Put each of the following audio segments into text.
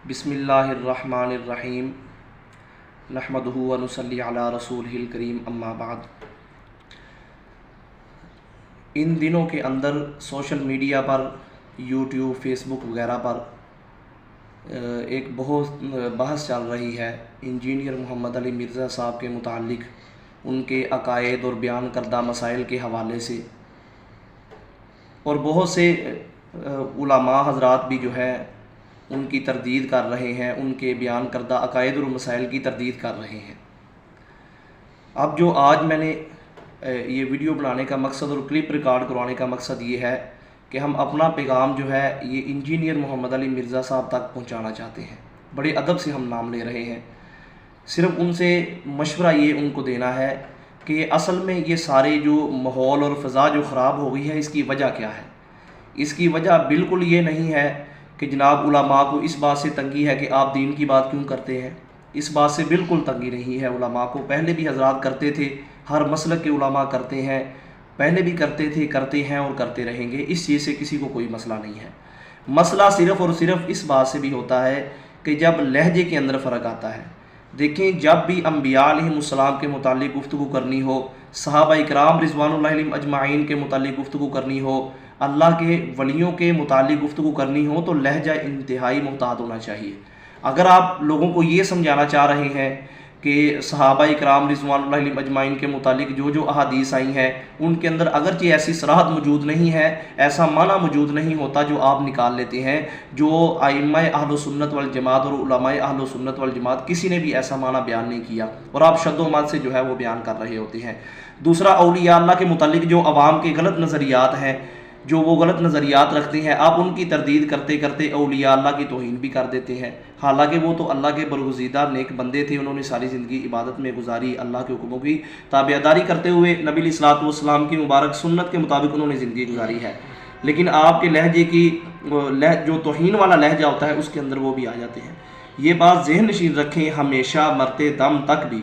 بسم اللہ الرحمن الرحیم نحمدہ و نصلی علی رسولہ الکریم اما بعد۔ ان دنوں کے اندر سوشل میڈیا پر یوٹیوب، فیس بک وغیرہ پر ایک بہت بحث چل رہی ہے انجینئر محمد علی مرزا صاحب کے متعلق، ان کے عقائد اور بیان کردہ مسائل کے حوالے سے، اور بہت سے علماء حضرات بھی جو ہے ان کی تردید کر رہے ہیں، ان کے بیان کردہ عقائد اور مسائل کی تردید کر رہے ہیں۔ اب جو آج میں نے یہ ویڈیو بنانے کا مقصد اور کلپ ریکارڈ کروانے کا مقصد یہ ہے کہ ہم اپنا پیغام جو ہے یہ انجینئر محمد علی مرزا صاحب تک پہنچانا چاہتے ہیں۔ بڑے ادب سے ہم نام لے رہے ہیں، صرف ان سے مشورہ یہ ان کو دینا ہے کہ اصل میں یہ سارے جو ماحول اور فضا جو خراب ہو گئی ہے، اس کی وجہ کیا ہے؟ اس کی وجہ بالکل یہ نہیں ہے کہ جناب علماء کو اس بات سے تنگی ہے کہ آپ دین کی بات کیوں کرتے ہیں۔ اس بات سے بالکل تنگی نہیں ہے علماء کو، پہلے بھی حضرات کرتے تھے، ہر مسلک کے علماء کرتے ہیں، پہلے بھی کرتے تھے، کرتے ہیں اور کرتے رہیں گے۔ اس چیز سے کسی کو کوئی مسئلہ نہیں ہے۔ مسئلہ صرف اور صرف اس بات سے بھی ہوتا ہے کہ جب لہجے کے اندر فرق آتا ہے۔ دیکھیں، جب بھی انبیاء علیہ السلام کے متعلق گفتگو کرنی ہو، صحابہ اکرام رضوان اللہ علیہم اجمعین کے متعلق گفتگو کرنی ہو، اللہ کے ولیوں کے متعلق گفتگو کرنی ہو، تو لہجہ انتہائی محتاط ہونا چاہیے۔ اگر آپ لوگوں کو یہ سمجھانا چاہ رہے ہیں کہ صحابہ اکرام رضوان اللہ علیہم اجمعین کے متعلق جو احادیث آئی ہیں ان کے اندر اگرچہ ایسی صراحت موجود نہیں ہے، ایسا معنی موجود نہیں ہوتا جو آپ نکال لیتے ہیں، جو ائمہ اہل سنت والجماعت اور علماء اہل سنت والجماعت کسی نے بھی ایسا معنی بیان نہیں کیا، اور آپ شد و مد سے جو ہے وہ بیان کر رہے ہوتے ہیں۔ دوسرا، اولیاء اللہ کے متعلق جو عوام کے غلط نظریات ہیں، جو وہ غلط نظریات رکھتے ہیں، آپ ان کی تردید کرتے کرتے اولیاء اللہ کی توہین بھی کر دیتے ہیں، حالانکہ وہ تو اللہ کے برگزیدہ نیک بندے تھے، انہوں نے ساری زندگی عبادت میں گزاری، اللہ کے حکموں کی تابعداری کرتے ہوئے نبی علیہ الصلوۃ والسلام کی مبارک سنت کے مطابق انہوں نے زندگی گزاری ہے، لیکن آپ کے لہجے کی جو توہین والا لہجہ ہوتا ہے اس کے اندر وہ بھی آ جاتے ہیں۔ یہ بات ذہن نشین رکھیں، ہمیشہ مرتے دم تک بھی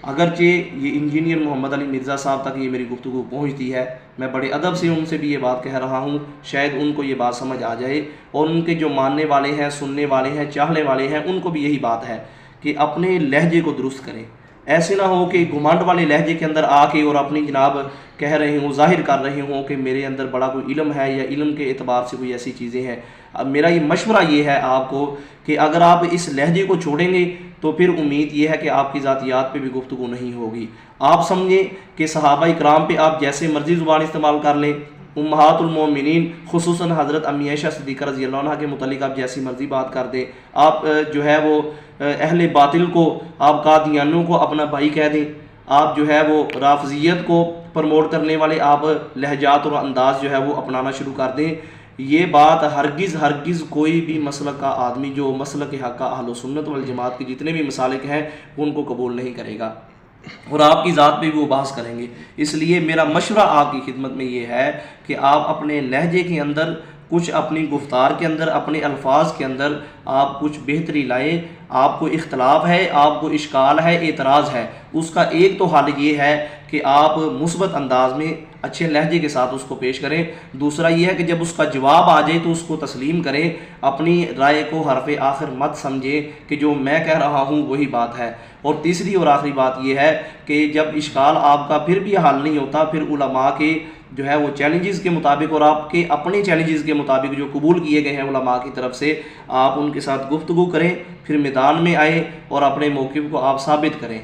اگرچہ یہ انجینئر محمد علی مرزا صاحب تک یہ میری گفتگو پہنچتی ہے، میں بڑے ادب سے ان سے بھی یہ بات کہہ رہا ہوں، شاید ان کو یہ بات سمجھ آ جائے، اور ان کے جو ماننے والے ہیں، سننے والے ہیں، چاہنے والے ہیں، ان کو بھی یہی بات ہے کہ اپنے لہجے کو درست کریں۔ ایسے نہ ہو کہ گھمنڈ والے لہجے کے اندر آ کے اور اپنی جناب کہہ رہے ہوں، ظاہر کر رہے ہوں کہ میرے اندر بڑا کوئی علم ہے یا علم کے اعتبار سے کوئی ایسی چیزیں ہیں۔ اب میرا یہ مشورہ یہ ہے آپ کو کہ اگر آپ اس لہجے کو چھوڑیں گے تو پھر امید یہ ہے کہ آپ کی ذاتیات پہ بھی گفتگو نہیں ہوگی۔ آپ سمجھیں کہ صحابہ اکرام پہ آپ جیسے مرضی زبان استعمال کر لیں، امہات المومنین خصوصاً حضرت امی عائشہ صدیقہ رضی اللہ عنہ کے متعلق آپ جیسی مرضی بات کر دیں، آپ جو ہے وہ اہل باطل کو، آپ قادیانیوں کو اپنا بھائی کہہ دیں، آپ جو ہے وہ رافضیت کو پروموٹ کرنے والے آپ لہجات اور انداز جو ہے وہ اپنانا شروع کر دیں، یہ بات ہرگز کوئی بھی مسلک کا آدمی جو مسلک حق کا اہل سنت والجماعت کے جتنے بھی مسالک ہیں ان کو قبول نہیں کرے گا، اور آپ کی ذات پہ بھی وہ بحث کریں گے۔ اس لیے میرا مشورہ آپ کی خدمت میں یہ ہے کہ آپ اپنے لہجے کے اندر کچھ، اپنی گفتار کے اندر، اپنے الفاظ کے اندر آپ کچھ بہتری لائیں۔ آپ کو اختلاف ہے، آپ کو اشکال ہے، اعتراض ہے، اس کا ایک تو حل یہ ہے کہ آپ مثبت انداز میں اچھے لہجے کے ساتھ اس کو پیش کریں۔ دوسرا یہ ہے کہ جب اس کا جواب آ جائے تو اس کو تسلیم کریں، اپنی رائے کو حرف آخر مت سمجھیں کہ جو میں کہہ رہا ہوں وہی بات ہے۔ اور تیسری اور آخری بات یہ ہے کہ جب اشکال آپ کا پھر بھی حل نہیں ہوتا، پھر علماء کے جو ہے وہ چیلنجز کے مطابق اور آپ کے اپنے چیلنجز کے مطابق جو قبول کیے گئے ہیں علماء کی طرف سے، آپ ان کے ساتھ گفتگو کریں، پھر میدان میں آئیں اور اپنے موقف کو آپ ثابت کریں۔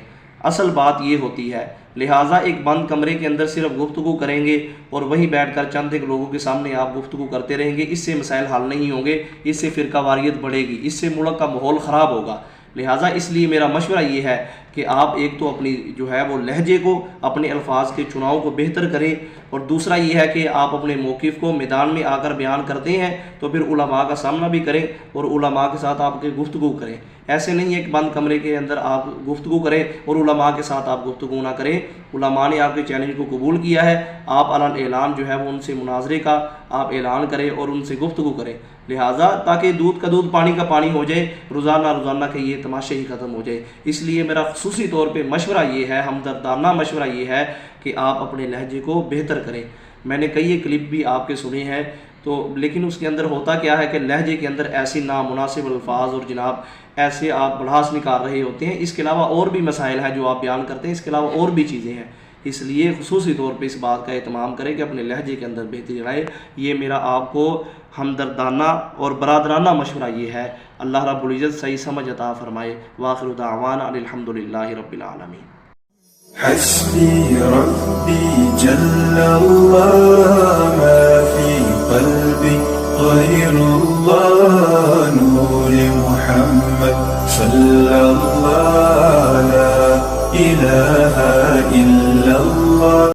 اصل بات یہ ہوتی ہے، لہٰذا ایک بند کمرے کے اندر صرف گفتگو کریں گے اور وہیں بیٹھ کر چند ایک لوگوں کے سامنے آپ گفتگو کرتے رہیں گے، اس سے مسائل حل نہیں ہوں گے، اس سے فرقہ واریت بڑھے گی، اس سے ملک کا ماحول خراب ہوگا۔ لہٰذا اس لیے میرا مشورہ یہ ہے کہ آپ ایک تو اپنی جو ہے وہ لہجے کو، اپنے الفاظ کے چناؤ کو بہتر کریں، اور دوسرا یہ ہے کہ آپ اپنے موقف کو میدان میں آ کر بیان کرتے ہیں تو پھر علماء کا سامنا بھی کریں اور علماء کے ساتھ آپ کے گفتگو کریں۔ ایسے نہیں ایک بند کمرے کے اندر آپ گفتگو کریں اور علماء کے ساتھ آپ گفتگو نہ کریں۔ علماء نے آپ کے چیلنج کو قبول کیا ہے، آپ علن اعلان جو ہے وہ ان سے مناظرے کا آپ اعلان کریں اور ان سے گفتگو کریں، لہٰذا تاکہ دودھ کا دودھ پانی کا پانی ہو جائے، روزانہ کے یہ تماشے ہی ختم ہو جائے۔ اس لیے میرا خصوصی طور پہ مشورہ یہ ہے، ہمدردانہ مشورہ یہ ہے کہ آپ اپنے لہجے کو بہتر کریں۔ میں نے کئی کلپ بھی آپ کے سنے ہیں، تو تو لیکن اس کے اندر ہوتا کیا ہے کہ لہجے کے اندر ایسی نامناسب الفاظ اور جناب ایسے آپ بڑھاس نکال رہے ہوتے ہیں. اس کے علاوہ اور بھی مسائل ہیں جو آپ بیان کرتے ہیں, اس کے علاوہ اور بھی چیزیں ہیں. اس لیے خصوصی طور پہ اس بات کا اہتمام کریں کہ اپنے لہجے کے اندر بہتری لائیں. یہ میرا آپ کو ہمدردانہ اور برادرانہ مشورہ یہ ہے. اللہ رب العزت صحیح سمجھ عطا فرمائے. وآخر دعوانا ان الحمدللہ رب العالمین. حسبي ربي جل الله ما في قلبي غير الله نور محمد صلى الله لا إله إلا الله.